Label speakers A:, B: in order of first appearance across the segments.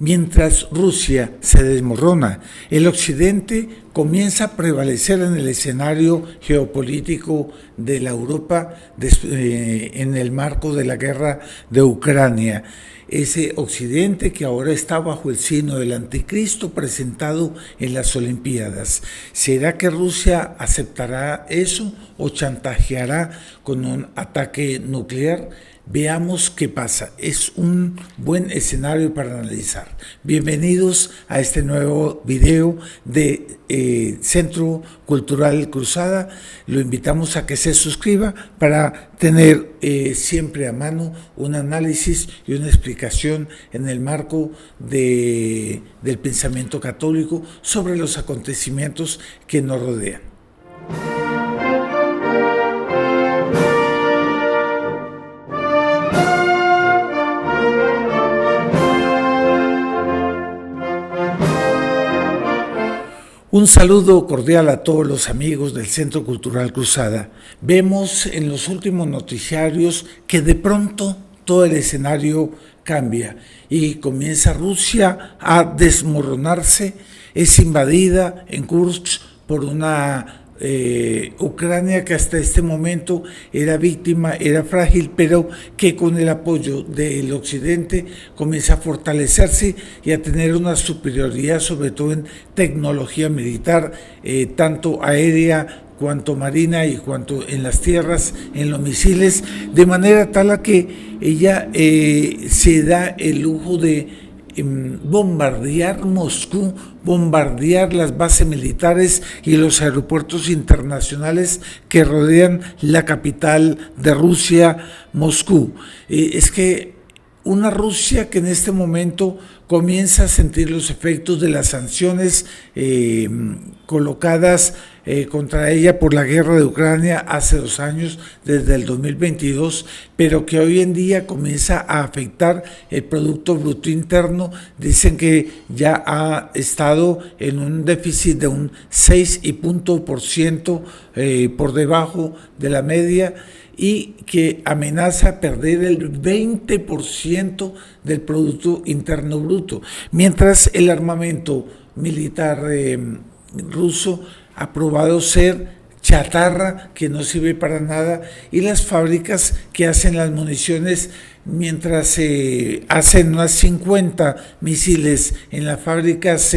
A: Mientras Rusia se desmorona, el Occidente comienza a prevalecer en el escenario geopolítico de la Europa en el marco de la guerra de Ucrania. Ese Occidente que ahora está bajo el signo del anticristo presentado en las Olimpiadas. ¿Será que Rusia aceptará eso o chantajeará con un ataque nuclear? Veamos qué pasa. Es un buen escenario para analizar. Bienvenidos a este nuevo video de Centro Cultural Cruzada. Lo invitamos a que se suscriba para tener siempre a mano un análisis y una explicación en el marco del pensamiento católico sobre los acontecimientos que nos rodean. Un saludo cordial a todos los amigos del Centro Cultural Cruzada. Vemos en los últimos noticiarios que de pronto todo el escenario cambia y comienza Rusia a desmoronarse, es invadida en Kursk por una Ucrania que hasta este momento era víctima, era frágil, pero que con el apoyo del Occidente comienza a fortalecerse y a tener una superioridad, sobre todo en tecnología militar, tanto aérea cuanto marina y cuanto en las tierras, en los misiles, de manera tal a que ella se da el lujo de bombardear Moscú, bombardear las bases militares y los aeropuertos internacionales que rodean la capital de Rusia, Moscú. Es que una Rusia que en este momento comienza a sentir los efectos de las sanciones colocadas contra ella por la guerra de Ucrania hace 2 años, desde el 2022, pero que hoy en día comienza a afectar el Producto Bruto Interno. Dicen que ya ha estado en un déficit de un 6% por debajo de la media, y que amenaza perder el 20% del Producto Interno Bruto, mientras el armamento militar ruso ha probado ser chatarra que no sirve para nada, y las fábricas que hacen las municiones, mientras hacen unas 50 misiles en las fábricas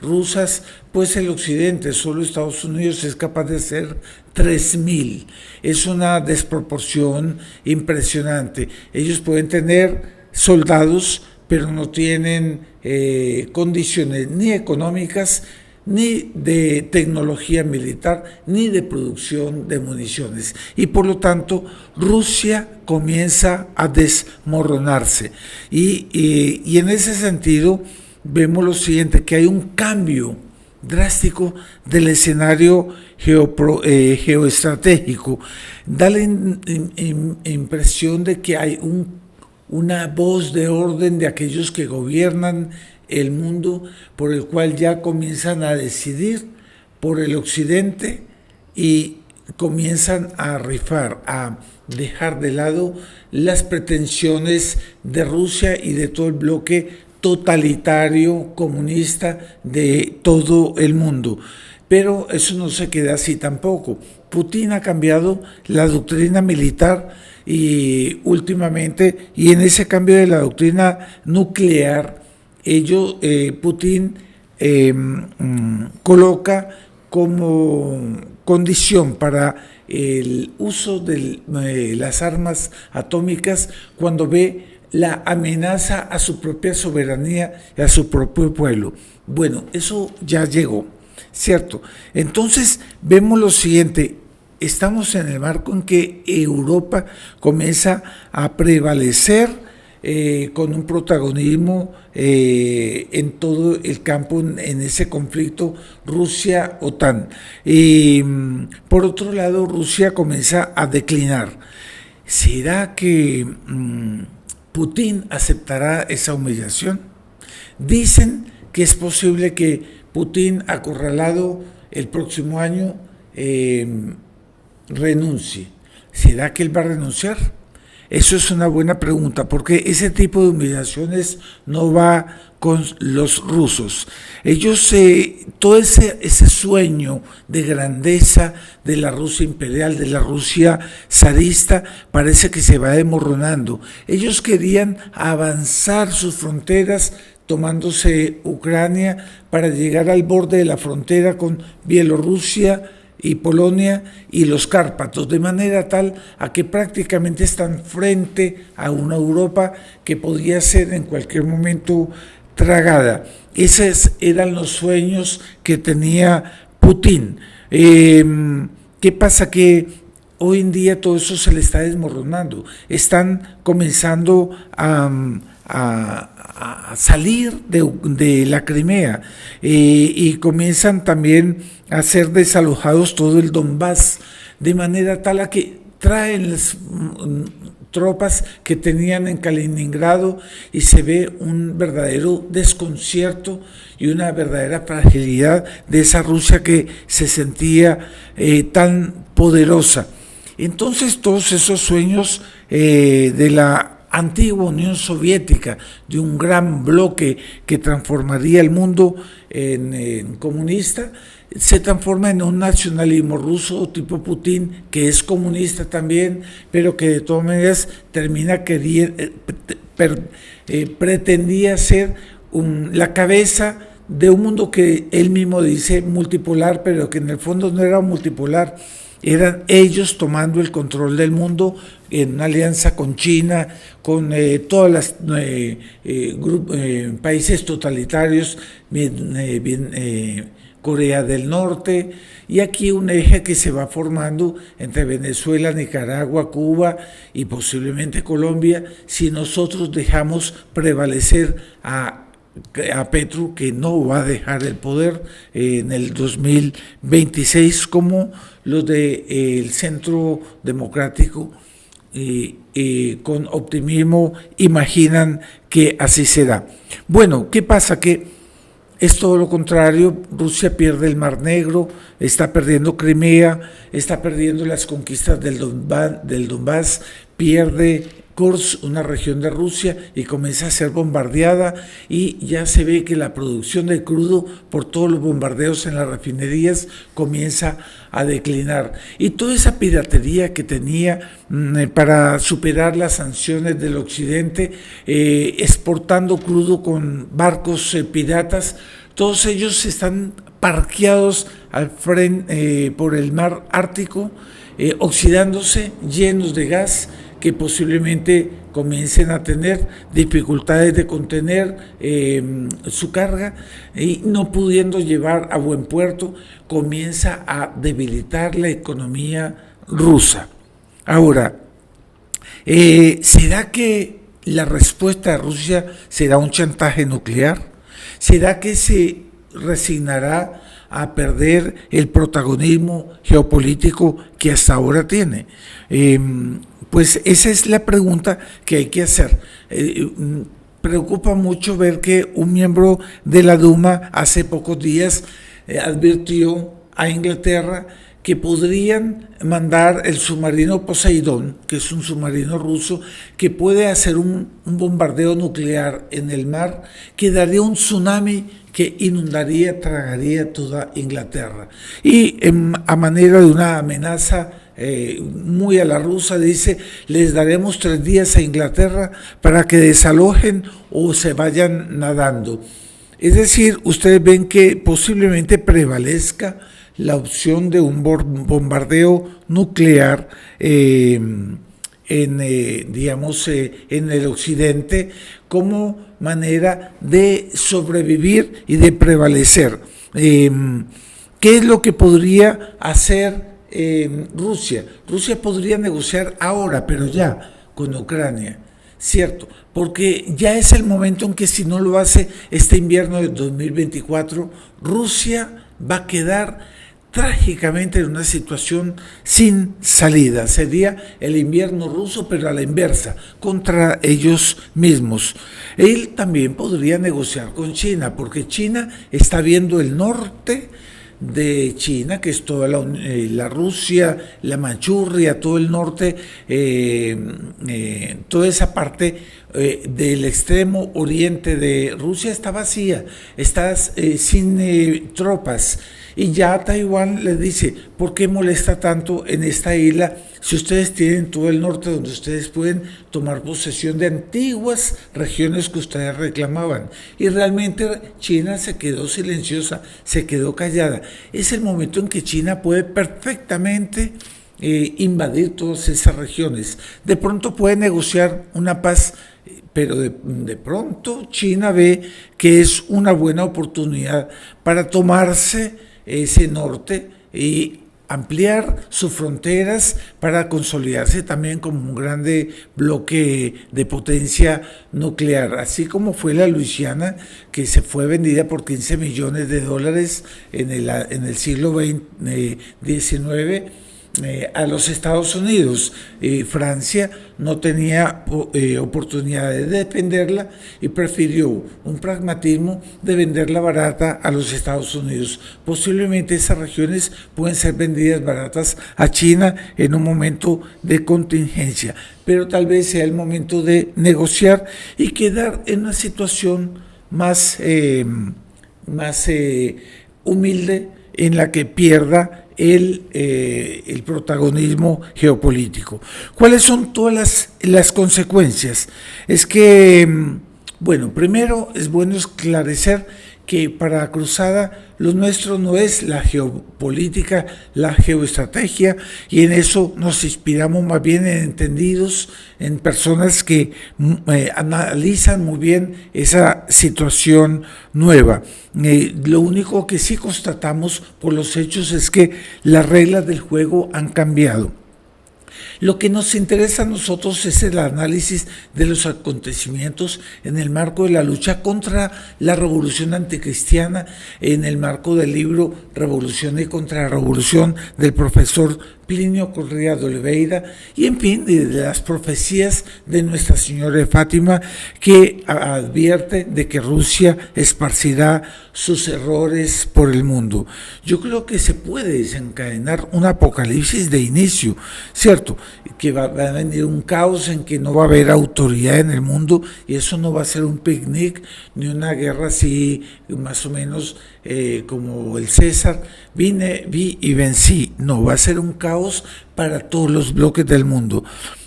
A: rusas, pues el Occidente, solo Estados Unidos, es capaz de hacer 3.000. Es una desproporción impresionante. Ellos pueden tener soldados, pero no tienen condiciones ni económicas, ni de tecnología militar, ni de producción de municiones. Y por lo tanto, Rusia comienza a desmoronarse. Y en ese sentido, vemos lo siguiente, que hay un cambio drástico del escenario geoestratégico. Da la impresión de que hay una voz de orden de aquellos que gobiernan el mundo, por el cual ya comienzan a decidir por el Occidente y comienzan a rifar, a dejar de lado las pretensiones de Rusia y de todo el bloque totalitario comunista de todo el mundo. Pero eso no se queda así tampoco. Putin ha cambiado la doctrina militar y últimamente, y en ese cambio de la doctrina nuclear, Putin coloca como condición para el uso de las armas atómicas cuando ve la amenaza a su propia soberanía y a su propio pueblo. Bueno, eso ya llegó, ¿cierto? Entonces vemos lo siguiente. Estamos en el marco en que Europa comienza a prevalecer con un protagonismo en todo el campo, en ese conflicto Rusia-OTAN. Y por otro lado, Rusia comienza a declinar. ¿Será que Putin aceptará esa humillación? Dicen que es posible que Putin, acorralado el próximo año, renuncie. ¿Será que él va a renunciar? Eso es una buena pregunta, porque ese tipo de humillaciones no va con los rusos. Ellos, todo ese sueño de grandeza de la Rusia imperial, de la Rusia zarista, parece que se va desmoronando. Ellos querían avanzar sus fronteras tomándose Ucrania para llegar al borde de la frontera con Bielorrusia y Polonia y los Cárpatos, de manera tal a que prácticamente están frente a una Europa que podía ser en cualquier momento tragada. Esos eran los sueños que tenía Putin. ¿Qué pasa? Que hoy en día todo eso se le está desmoronando. Están comenzando a salir de la Crimea y comienzan también a ser desalojados todo el Donbass, de manera tal a que traen las tropas que tenían en Kaliningrado y se ve un verdadero desconcierto y una verdadera fragilidad de esa Rusia que se sentía tan poderosa. Entonces todos esos sueños de la antigua Unión Soviética, de un gran bloque que transformaría el mundo en comunista, se transforma en un nacionalismo ruso tipo Putin, que es comunista también, pero que de todas maneras termina pretendía ser la cabeza de un mundo que él mismo dice multipolar, pero que en el fondo no era multipolar. Eran ellos tomando el control del mundo en una alianza con China, con todos los países totalitarios, Corea del Norte, y aquí un eje que se va formando entre Venezuela, Nicaragua, Cuba y posiblemente Colombia, si nosotros dejamos prevalecer a Petro, que no va a dejar el poder en el 2026 como los del Centro Democrático con optimismo imaginan que así será. Bueno, ¿qué pasa? Que es todo lo contrario. Rusia pierde el Mar Negro, está perdiendo Crimea, está perdiendo las conquistas del Donbass, pierde Kursk, una región de Rusia, y comienza a ser bombardeada, y ya se ve que la producción de crudo por todos los bombardeos en las refinerías comienza a declinar. Y toda esa piratería que tenía para superar las sanciones del occidente, exportando crudo con barcos piratas, todos ellos están parqueados al frente, por el mar Ártico, oxidándose, llenos de gas, que posiblemente comiencen a tener dificultades de contener su carga, y no pudiendo llevar a buen puerto, comienza a debilitar la economía rusa. Ahora, ¿será que la respuesta de Rusia será un chantaje nuclear? ¿Será que se resignará a perder el protagonismo geopolítico que hasta ahora tiene? Pues esa es la pregunta que hay que hacer. Preocupa mucho ver que un miembro de la Duma hace pocos días advirtió a Inglaterra que podrían mandar el submarino Poseidón, que es un submarino ruso, que puede hacer un bombardeo nuclear en el mar, que daría un tsunami que inundaría, tragaría toda Inglaterra. Y a manera de una amenaza muy a la rusa, dice: les daremos 3 días a Inglaterra para que desalojen o se vayan nadando. Es decir, ustedes ven que posiblemente prevalezca la opción de un bombardeo nuclear en el occidente, como manera de sobrevivir y de prevalecer. ¿Qué es lo que podría hacer Rusia? Rusia podría negociar ahora, pero ya, con Ucrania, ¿cierto? Porque ya es el momento en que, si no lo hace este invierno de 2024, Rusia va a quedar trágicamente en una situación sin salida. Sería el invierno ruso, pero a la inversa, contra ellos mismos. Él también podría negociar con China, porque China está viendo el norte de China, que es toda la Rusia, la Manchuria, todo el norte, toda esa parte del extremo oriente de Rusia está vacía, está sin tropas. Y ya Taiwán les dice, ¿por qué molesta tanto en esta isla si ustedes tienen todo el norte donde ustedes pueden tomar posesión de antiguas regiones que ustedes reclamaban? Y realmente China se quedó silenciosa, se quedó callada. Es el momento en que China puede perfectamente invadir todas esas regiones. De pronto puede negociar una paz, pero de pronto China ve que es una buena oportunidad para tomarse ese norte y ampliar sus fronteras para consolidarse también como un grande bloque de potencia nuclear, así como fue la Luisiana, que se fue vendida por 15 millones de dólares en el siglo XIX a los Estados Unidos. Francia no tenía oportunidad de defenderla y prefirió un pragmatismo de venderla barata a los Estados Unidos. Posiblemente esas regiones pueden ser vendidas baratas a China en un momento de contingencia, pero tal vez sea el momento de negociar y quedar en una situación más humilde, en la que pierda el protagonismo geopolítico. ¿Cuáles son todas las consecuencias? Es que, bueno, primero es bueno esclarecer que para la cruzada lo nuestro no es la geopolítica, la geoestrategia, y en eso nos inspiramos más bien en entendidos, en personas que analizan muy bien esa situación nueva. Lo único que sí constatamos por los hechos es que las reglas del juego han cambiado. Lo que nos interesa a nosotros es el análisis de los acontecimientos en el marco de la lucha contra la revolución anticristiana, en el marco del libro Revolución y Contrarrevolución del profesor Plinio Correa de Oliveira, y en fin, de las profecías de Nuestra Señora de Fátima, que advierte de que Rusia esparcirá sus errores por el mundo. Yo creo que se puede desencadenar un apocalipsis de inicio, ¿cierto? Que va a venir un caos en que no va a haber autoridad en el mundo, y eso no va a ser un picnic ni una guerra así más o menos como el César, vi y vencí. No, va a ser un caos para todos los bloques del mundo.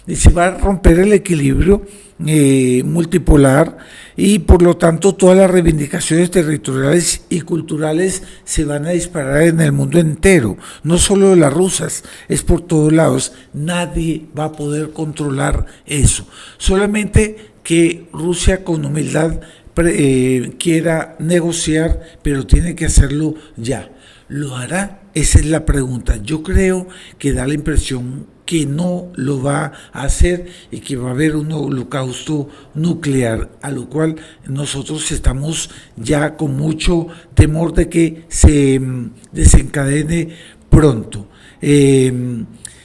A: Y se va a romper el equilibrio multipolar, y por lo tanto todas las reivindicaciones territoriales y culturales se van a disparar en el mundo entero, no solo de las rusas, es por todos lados. Nadie va a poder controlar eso, solamente que Rusia con humildad quiera negociar, pero tiene que hacerlo ya. ¿Lo hará? Esa es la pregunta. Yo creo que da la impresión que no lo va a hacer y que va a haber un holocausto nuclear, a lo cual nosotros estamos ya con mucho temor de que se desencadene pronto.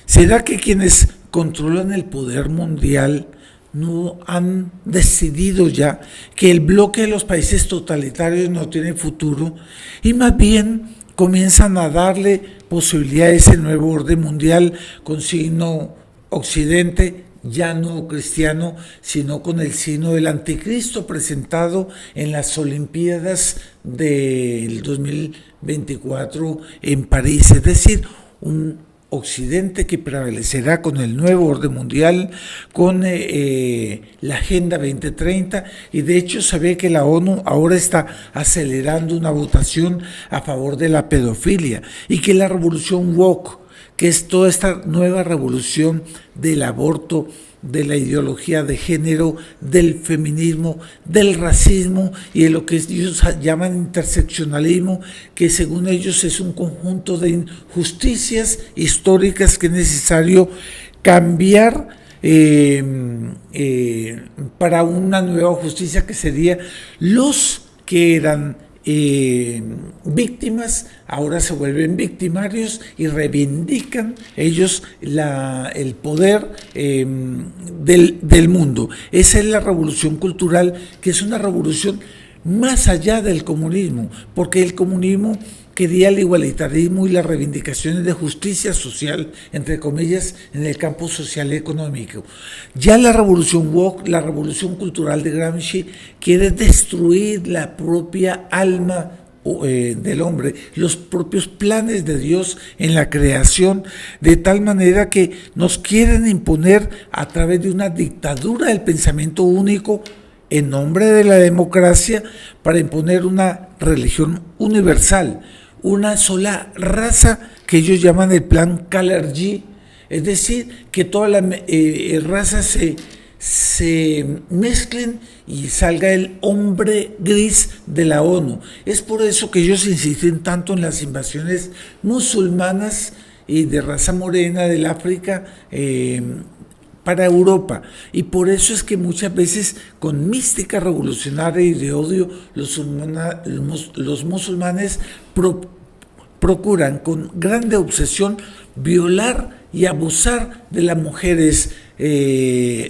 A: ¿Será que quienes controlan el poder mundial no han decidido ya que el bloque de los países totalitarios no tiene futuro, y más bien comienzan a darle posibilidad a ese nuevo orden mundial con signo occidente, ya no cristiano, sino con el signo del anticristo presentado en las Olimpiadas del 2024 en París? Es decir, un Occidente que prevalecerá con el nuevo orden mundial, con la Agenda 2030, y de hecho se ve que la ONU ahora está acelerando una votación a favor de la pedofilia, y que la revolución woke, que es toda esta nueva revolución del aborto, de la ideología de género, del feminismo, del racismo y de lo que ellos llaman interseccionalismo, que según ellos es un conjunto de injusticias históricas que es necesario cambiar para una nueva justicia, que sería los que eran víctimas ahora se vuelven victimarios y reivindican ellos el poder del mundo. Esa es la revolución cultural, que es una revolución más allá del comunismo, porque el comunismo quería el igualitarismo y las reivindicaciones de justicia social, entre comillas, en el campo social y económico. Ya la revolución woke, la revolución cultural de Gramsci, quiere destruir la propia alma del hombre, los propios planes de Dios en la creación, de tal manera que nos quieren imponer a través de una dictadura del pensamiento único en nombre de la democracia para imponer una religión universal, una sola raza que ellos llaman el plan Kalergi, es decir, que todas las razas se mezclen y salga el hombre gris de la ONU. Es por eso que ellos insisten tanto en las invasiones musulmanas y de raza morena del África para Europa, y por eso es que muchas veces con mística revolucionaria y de odio los musulmanes procuran con grande obsesión violar y abusar de las mujeres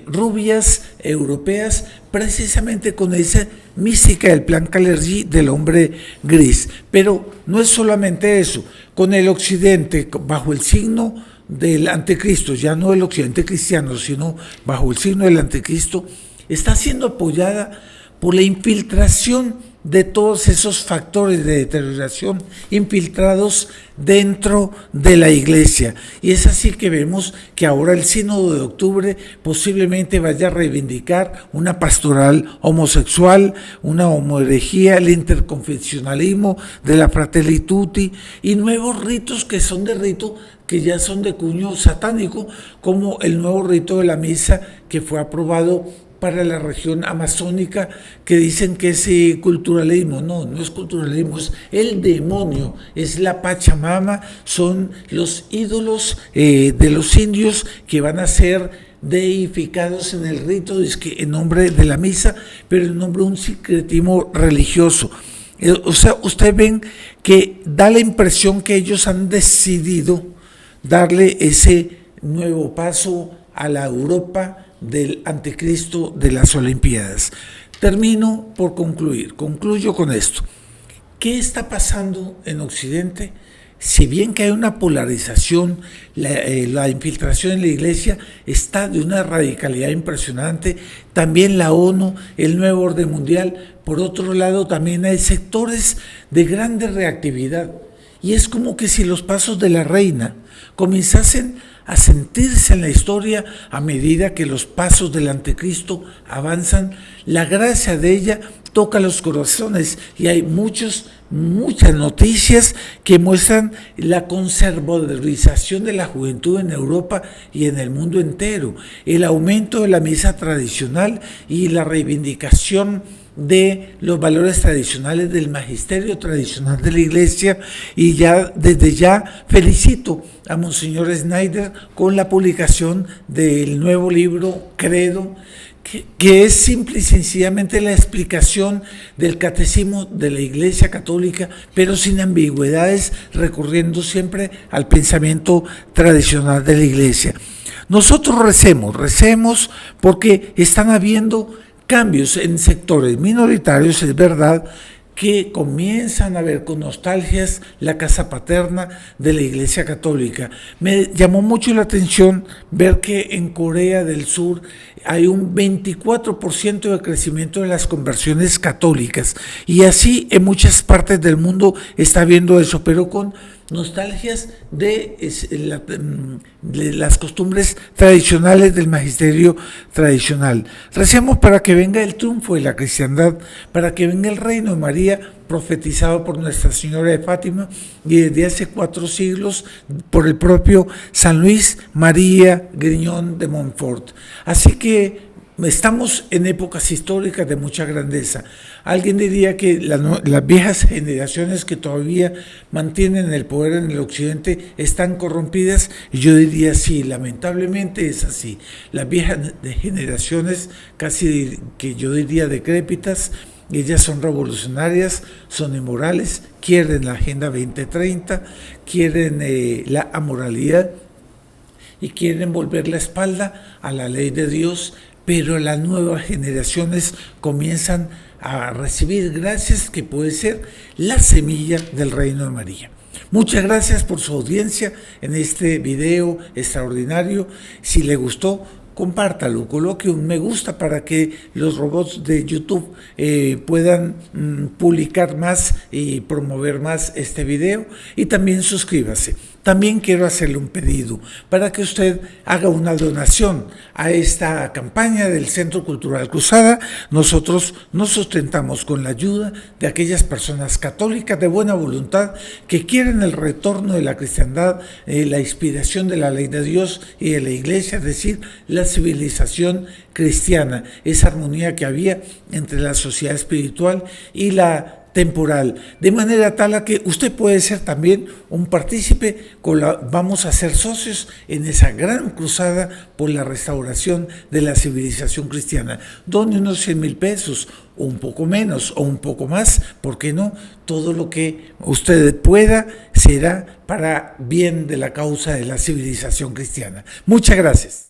A: rubias europeas, precisamente con esa mística del plan Kalergi del hombre gris. Pero no es solamente eso, con el occidente bajo el signo del anticristo, ya no el occidente cristiano, sino bajo el signo del anticristo, está siendo apoyada por la infiltración de todos esos factores de deterioración infiltrados dentro de la iglesia. Y es así que vemos que ahora el sínodo de octubre posiblemente vaya a reivindicar una pastoral homosexual, una homoherejía, el interconfesionalismo de la Fratelli Tutti y nuevos ritos que son de rito que ya son de cuño satánico, como el nuevo rito de la misa que fue aprobado para la región amazónica, que dicen que es culturalismo. No, no es culturalismo, es el demonio, es la Pachamama, son los ídolos de los indios que van a ser deificados en el rito, es que en nombre de la misa, pero en nombre de un sincretismo religioso. O sea, ustedes ven que da la impresión que ellos han decidido darle ese nuevo paso a la Europa del anticristo de las Olimpiadas. Termino por concluyo con esto. ¿Qué está pasando en Occidente? Si bien que hay una polarización, la infiltración en la iglesia está de una radicalidad impresionante, también la ONU, el nuevo orden mundial, por otro lado también hay sectores de grande reactividad, y es como que si los pasos de la reina comenzasen a sentirse en la historia a medida que los pasos del anticristo avanzan, la gracia de ella toca los corazones y hay muchas noticias que muestran la conservadorización de la juventud en Europa y en el mundo entero, el aumento de la misa tradicional y la reivindicación de los valores tradicionales del magisterio tradicional de la iglesia. Y ya desde ya felicito a Monseñor Schneider con la publicación del nuevo libro Credo, que es simple y sencillamente la explicación del catecismo de la Iglesia Católica, pero sin ambigüedades, recurriendo siempre al pensamiento tradicional de la Iglesia. Nosotros recemos porque están habiendo cambios en sectores minoritarios, es verdad, que comienzan a ver con nostalgias la casa paterna de la Iglesia Católica. Me llamó mucho la atención ver que en Corea del Sur hay un 24% de crecimiento de las conversiones católicas, y así en muchas partes del mundo está viendo eso, pero con nostalgias de las costumbres tradicionales del magisterio tradicional. Recemos para que venga el triunfo de la cristiandad, para que venga el reino de María profetizado por Nuestra Señora de Fátima y desde hace 4 siglos por el propio San Luis María Griñón de Montfort. Así que estamos en épocas históricas de mucha grandeza. Alguien diría que las viejas generaciones que todavía mantienen el poder en el occidente están corrompidas, y yo diría sí, lamentablemente es así. Las viejas generaciones, casi que yo diría decrépitas, ellas son revolucionarias, son inmorales, quieren la Agenda 2030, quieren la amoralidad y quieren volver la espalda a la ley de Dios, pero las nuevas generaciones comienzan a recibir gracias que puede ser la semilla del reino de María. Muchas gracias por su audiencia en este video extraordinario. Si le gustó, compártalo, coloque un me gusta para que los robots de YouTube puedan publicar más y promover más este video, y también suscríbase. También quiero hacerle un pedido para que usted haga una donación a esta campaña del Centro Cultural Cruzada. Nosotros nos sustentamos con la ayuda de aquellas personas católicas de buena voluntad que quieren el retorno de la cristiandad, la inspiración de la ley de Dios y de la Iglesia, es decir, la civilización cristiana, esa armonía que había entre la sociedad espiritual y la temporal, de manera tal a que usted puede ser también un partícipe. Vamos a ser socios en esa gran cruzada por la restauración de la civilización cristiana. Done unos 100,000 pesos, o un poco menos, o un poco más, ¿por qué no? Todo lo que usted pueda será para bien de la causa de la civilización cristiana. Muchas gracias.